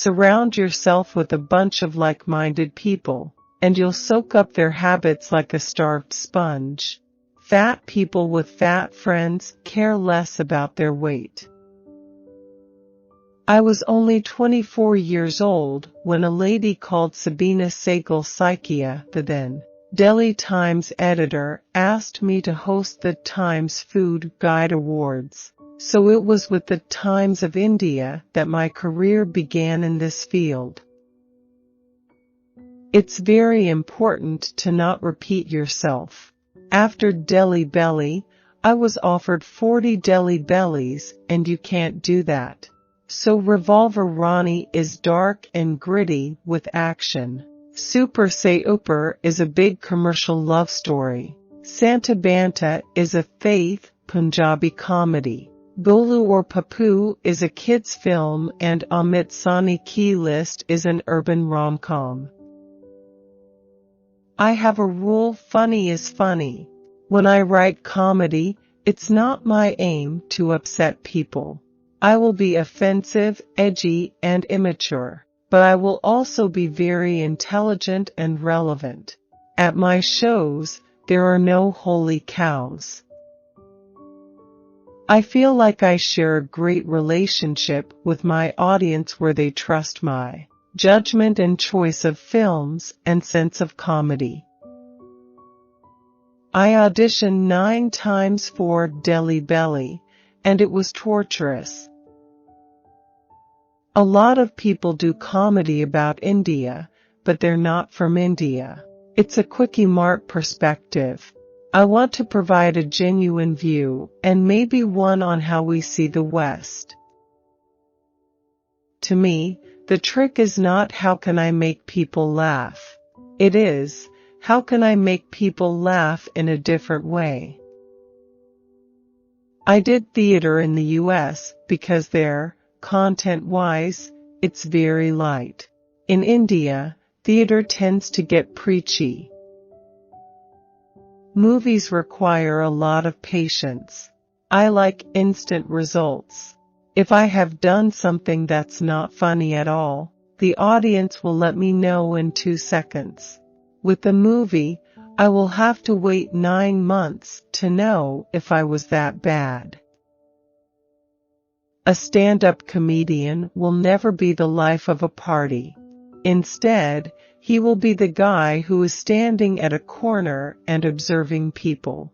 Surround yourself with a bunch of like-minded people, and you'll soak up their habits like a starved sponge. Fat people with fat friends care less about their weight. I was only 24 years old when a lady called Sabina Saigal-Saikia, the then Delhi Times editor, asked me to host the Times Food Guide Awards. So it was with the Times of India that my career began in this field. It's very important to not repeat yourself. After Delhi Belly, I was offered 40 Delhi Bellies, and you can't do that. So Revolver Rani is dark and gritty with action. Super Se Upar is a big commercial love story. Santa Banta is a faith Punjabi comedy. Golu or Papu is a kids film, and Amit Sani Ki List is an urban rom-com. I have a rule: funny is funny. When I write comedy, it's not my aim to upset people. I will be offensive, edgy, and immature, but I will also be very intelligent and relevant. At my shows, there are no holy cows. I feel like I share a great relationship with my audience where they trust my judgment and choice of films and sense of comedy. I auditioned 9 times for Delhi Belly, and it was torturous. A lot of people do comedy about India, but they're not from India. It's a quickie mart perspective. I want to provide a genuine view, and maybe one on how we see the West. To me, the trick is not how can I make people laugh. It is, how can I make people laugh in a different way? I did theater in the US because there, content-wise, it's very light. In India, theater tends to get preachy. Movies require a lot of patience. I like instant results. If I have done something that's not funny at all, the audience will let me know in 2 seconds. With a movie, I will have to wait 9 months to know if I was that bad. A stand-up comedian will never be the life of a party. Instead, he will be the guy who is standing at a corner and observing people.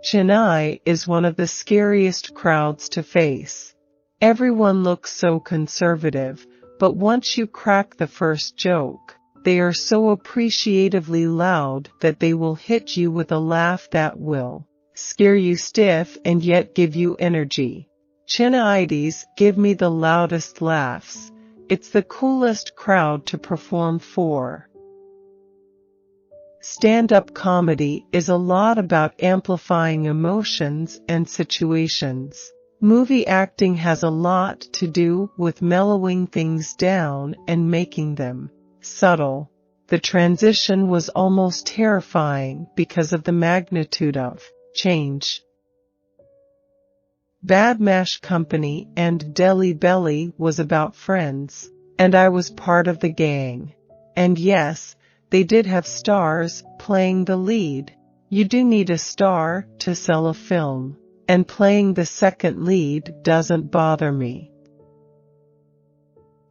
Chennai is one of the scariest crowds to face. Everyone looks so conservative, but once you crack the first joke, they are so appreciatively loud that they will hit you with a laugh that will scare you stiff and yet give you energy. Chennaites give me the loudest laughs. It's the coolest crowd to perform for. Stand-up comedy is a lot about amplifying emotions and situations. Movie acting has a lot to do with mellowing things down and making them subtle. The transition was almost terrifying because of the magnitude of change. Badmaash Company and Delhi Belly was about friends, and I was part of the gang. And yes, they did have stars playing the lead. You do need a star to sell a film, and playing the second lead doesn't bother me.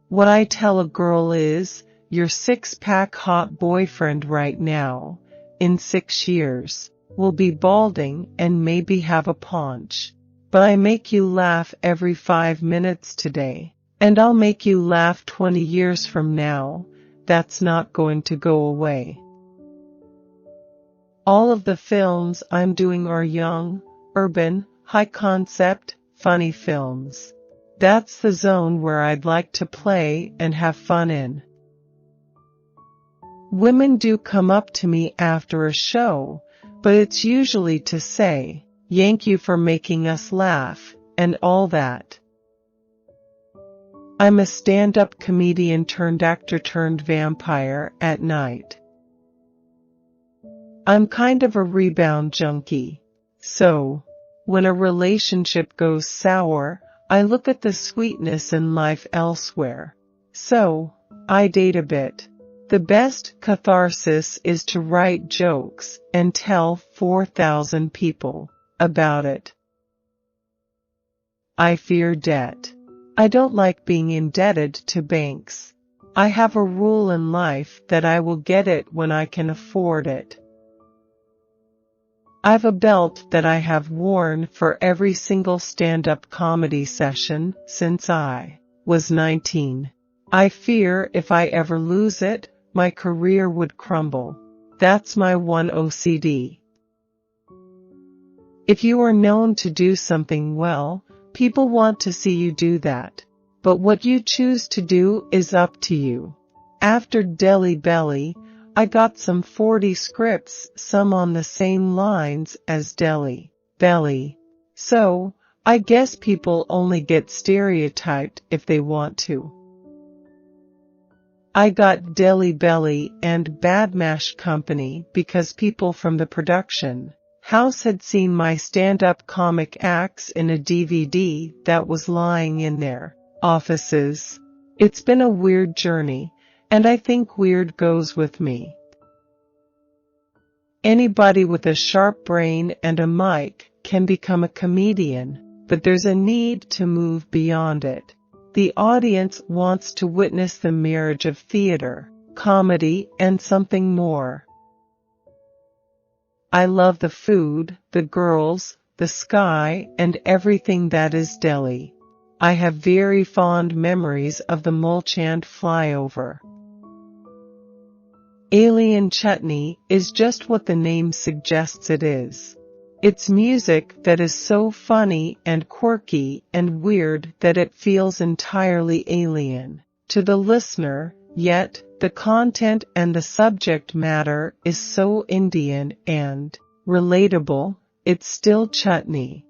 What I tell a girl is, your 6-pack hot boyfriend right now, in 6 years, will be balding and maybe have a paunch. But I make you laugh every 5 minutes today, and I'll make you laugh 20 years from now. That's not going to go away. All of the films I'm doing are young, urban, high-concept, funny films. That's the zone where I'd like to play and have fun in. Women do come up to me after a show, but it's usually to say, "Thank you for making us laugh," and all that. I'm a stand-up comedian turned actor turned vampire at night. I'm kind of a rebound junkie. So, when a relationship goes sour, I look at the sweetness in life elsewhere. So, I date a bit. The best catharsis is to write jokes and tell 4,000 people about it. I fear debt. I don't like being indebted to banks. I have a rule in life that I will get it when I can afford it. I've a belt that I have worn for every single stand-up comedy session since I was 19. I fear if I ever lose it, my career would crumble. That's my one OCD. If you are known to do something well, people want to see you do that. But what you choose to do is up to you. After Delhi Belly, I got some 40 scripts, some on the same lines as Delhi Belly. So, I guess people only get stereotyped if they want to. I got Delhi Belly and Badmaash Company because people from the production house had seen my stand-up comic acts in a DVD that was lying in their offices. It's been a weird journey, and I think weird goes with me. Anybody with a sharp brain and a mic can become a comedian, but there's a need to move beyond it. The audience wants to witness the marriage of theater, comedy, and something more. I love the food, the girls, the sky, and everything that is Delhi. I have very fond memories of the Mulchand flyover. Alien chutney is just what the name suggests it is. It's music that is so funny and quirky and weird that it feels entirely alien to the listener, yet the content and the subject matter is so Indian and relatable, it's still chutney.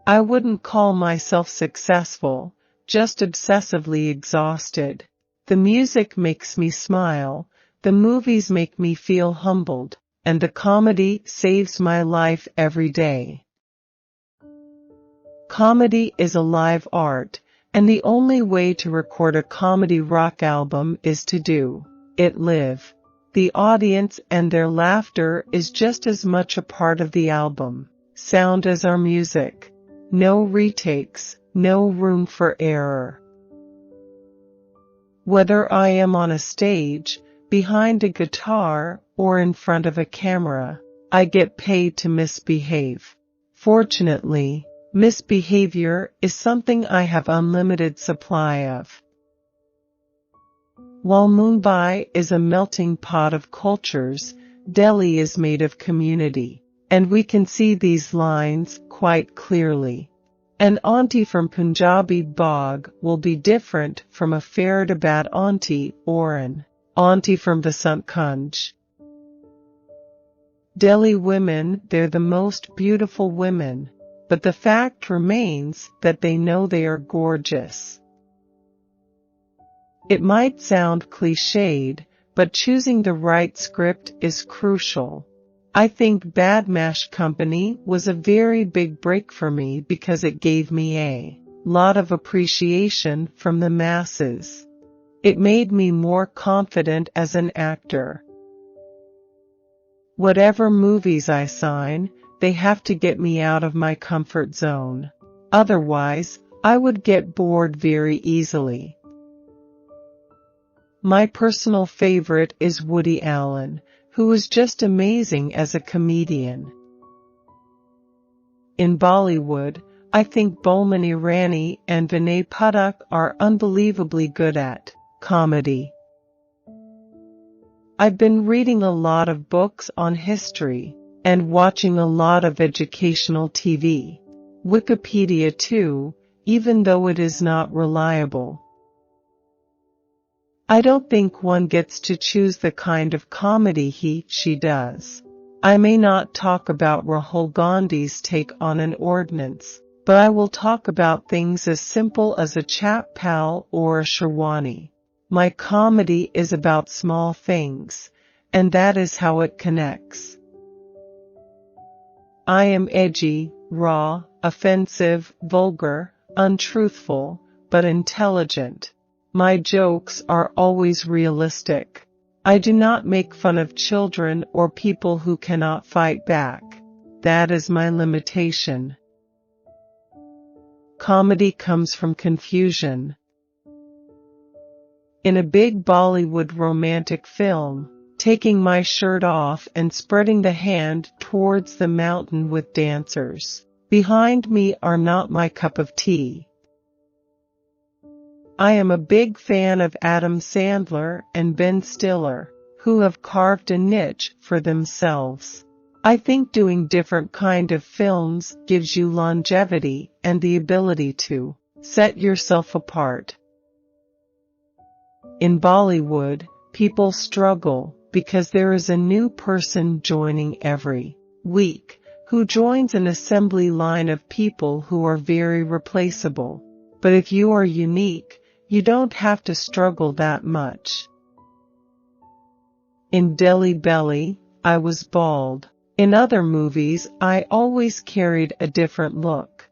I wouldn't call myself successful, just obsessively exhausted. The music makes me smile, the movies make me feel humbled, and the comedy saves my life every day. Comedy is a live art, and the only way to record a comedy rock album is to do it live. The audience and their laughter is just as much a part of the album sound as our music. No retakes, no room for error. Whether I am on a stage, behind a guitar, or in front of a camera, I get paid to misbehave. Fortunately, misbehavior is something I have unlimited supply of. While Mumbai is a melting pot of cultures, Delhi is made of community, and we can see these lines quite clearly. An auntie from Punjabi Bagh will be different from a Faridabad auntie or an auntie from Vasant Kunj. Delhi women, they're the most beautiful women, but the fact remains that they know they are gorgeous. It might sound cliched, but choosing the right script is crucial. I think Badmaash Company was a very big break for me because it gave me a lot of appreciation from the masses. It made me more confident as an actor. Whatever movies I sign, they have to get me out of my comfort zone. Otherwise, I would get bored very easily. My personal favorite is Woody Allen, who is just amazing as a comedian. In Bollywood, I think Boman Irani and Vinay Pathak are unbelievably good at comedy. I've been reading a lot of books on history and watching a lot of educational TV. Wikipedia too, even though it is not reliable. I don't think one gets to choose the kind of comedy she does. I may not talk about Rahul Gandhi's take on an ordinance, but I will talk about things as simple as a chat pal or a Shirwani. My comedy is about small things, and that is how it connects. I am edgy, raw, offensive, vulgar, untruthful, but intelligent. My jokes are always realistic. I do not make fun of children or people who cannot fight back. That is my limitation. Comedy comes from confusion. In a big Bollywood romantic film, taking my shirt off and spreading the hand towards the mountain with dancers behind me are not my cup of tea. I am a big fan of Adam Sandler and Ben Stiller, who have carved a niche for themselves. I think doing different kind of films gives you longevity and the ability to set yourself apart. In Bollywood, people struggle because there is a new person joining every week, who joins an assembly line of people who are very replaceable. But if you are unique, you don't have to struggle that much. In Delhi Belly, I was bald. In other movies, I always carried a different look.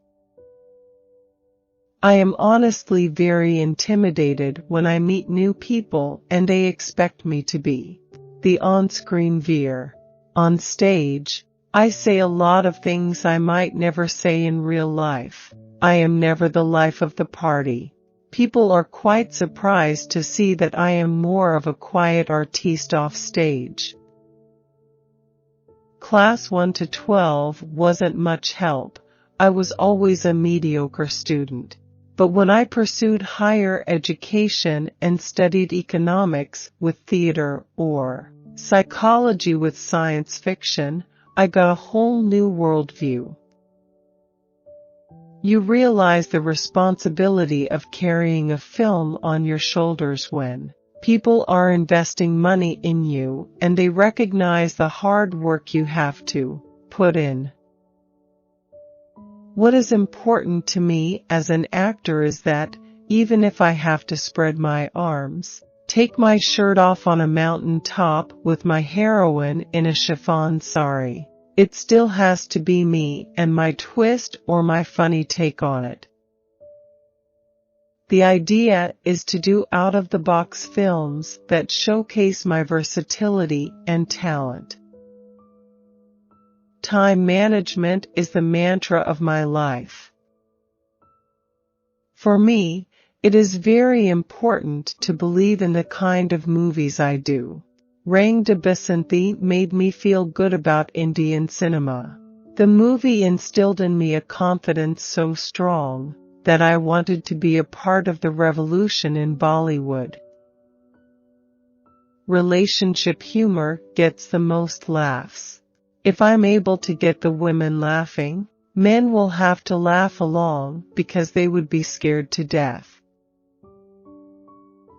I am honestly very intimidated when I meet new people and they expect me to be the on-screen Veer. On stage, I say a lot of things I might never say in real life. I am never the life of the party. People are quite surprised to see that I am more of a quiet artiste off stage. Class 1 to 12 wasn't much help. I was always a mediocre student. But when I pursued higher education and studied economics with theater or psychology with science fiction, I got a whole new worldview. You realize the responsibility of carrying a film on your shoulders when people are investing money in you and they recognize the hard work you have to put in. What is important to me as an actor is that, even if I have to spread my arms, take my shirt off on a mountain top with my heroine in a chiffon sari, it still has to be me and my twist or my funny take on it. The idea is to do out-of-the-box films that showcase my versatility and talent. Time management is the mantra of my life. For me, it is very important to believe in the kind of movies I do. Rang de Basanthi made me feel good about Indian cinema. The movie instilled in me a confidence so strong that I wanted to be a part of the revolution in Bollywood. Relationship humor gets the most laughs. If I'm able to get the women laughing, men will have to laugh along because they would be scared to death.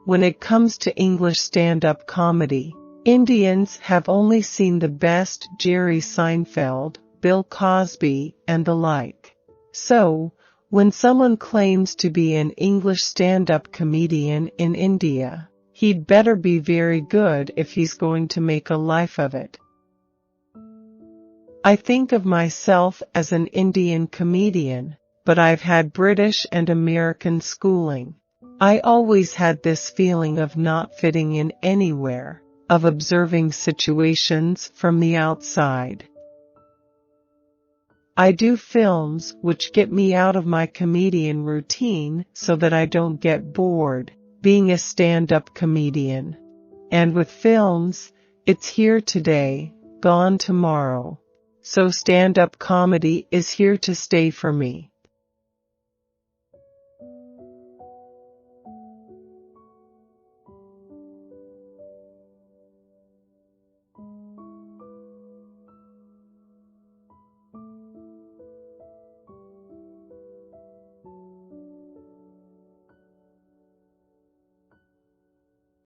When it comes to English stand-up comedy, Indians have only seen the best Jerry Seinfeld, Bill Cosby, and the like. So, when someone claims to be an English stand-up comedian in India, he'd better be very good if he's going to make a life of it. I think of myself as an Indian comedian, but I've had British and American schooling. I always had this feeling of not fitting in anywhere, of observing situations from the outside. I do films which get me out of my comedian routine so that I don't get bored being a stand-up comedian. And with films, it's here today, gone tomorrow. So stand-up comedy is here to stay for me.